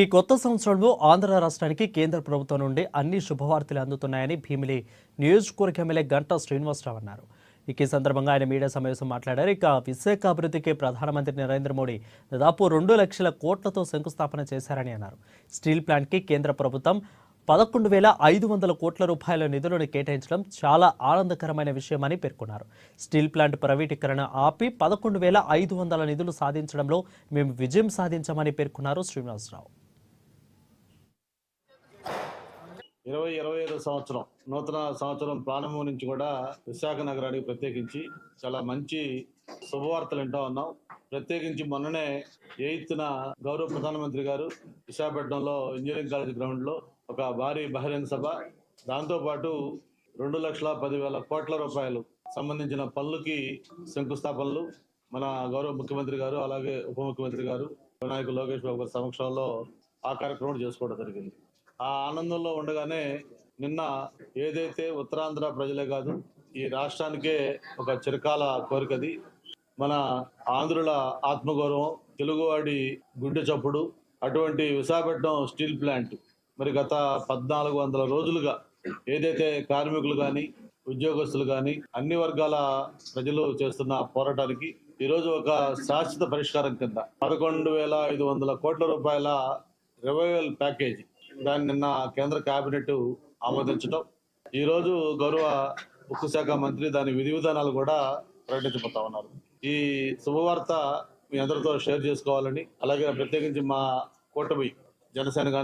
ఈ కొత్త సంవత్సరంలో ఆంధ్ర రాష్ట్రానికి కేంద్ర ప్రభుత్వం నుండి అన్ని శుభవార్తలు అందుతున్నాయని భీమిలి నియోజకవర్గ ఎమ్మెల్యే గంటా శ్రీనివాసరావు అన్నారు. ఈ సందర్భంగా ఆయన మీడియా సమావేశం మాట్లాడారు. ఇక విశాఖ అభివృద్ధికి ప్రధానమంత్రి నరేంద్ర మోడీ దాదాపు 2 లక్షల కోట్లతో శంకుస్థాపన చేశారని అన్నారు. స్టీల్ ప్లాంట్కి కేంద్ర ప్రభుత్వం 11,500 కోట్ల రూపాయల నిధులను కేటాయించడం చాలా ఆనందకరమైన విషయమని పేర్కొన్నారు. స్టీల్ ప్లాంట్ ప్రైవేటీకరణ ఆపి 11,500 నిధులు సాధించడంలో మేము విజయం సాధించామని పేర్కొన్నారు శ్రీనివాసరావు. 2025 సంవత్సరం నూతన సంవత్సరం ప్రారంభం నుంచి కూడా విశాఖ నగరానికి ప్రత్యేకించి చాలా మంచి శుభవార్తలు వింటా ఉన్నాం. ప్రత్యేకించి మొన్ననే 8న గౌరవ ప్రధానమంత్రి గారు విశాఖపట్నంలో ఇంజనీరింగ్ కాలేజ్ గ్రౌండ్ లో ఒక భారీ బహిరంగ సభ, దాంతోపాటు 2,10,000 కోట్ల రూపాయలు సంబంధించిన పనులకి శంకుస్థాపనలు మన గౌరవ ముఖ్యమంత్రి గారు అలాగే ఉప ముఖ్యమంత్రి గారు నాయకులు లోకేష్ బాబు గారి సమక్షంలో ఆ కార్యక్రమం చేసుకోవడం జరిగింది. ఆ ఆనందంలో ఉండగానే నిన్న ఏదైతే ఉత్తరాంధ్ర ప్రజలే కాదు ఈ రాష్ట్రానికే ఒక చిరకాల కోరికది, మన ఆంధ్రుల ఆత్మగౌరవం, తెలుగువాడి గుండె చప్పుడు అటువంటి విశాఖపట్నం స్టీల్ ప్లాంట్ మరి గత 1400 రోజులుగా ఏదైతే కార్మికులు కానీ ఉద్యోగస్తులు కానీ అన్ని వర్గాల ప్రజలు చేస్తున్న పోరాటానికి ఈరోజు ఒక శాశ్వత పరిష్కారం కింద 11,500 కోట్ల రూపాయల రివైవల్ ప్యాకేజీ దాన్ని నిన్న కేంద్ర కేబినెట్ ఆమోదించడం, ఈరోజు గౌరవ ఉక్కు శాఖ మంత్రి దాని విధి విధానాలు కూడా ప్రకటించబోతా ఉన్నారు. ఈ శుభవార్త మీ అందరితో షేర్ చేసుకోవాలని, అలాగే ప్రత్యేకించి మా కూటమి జనసేన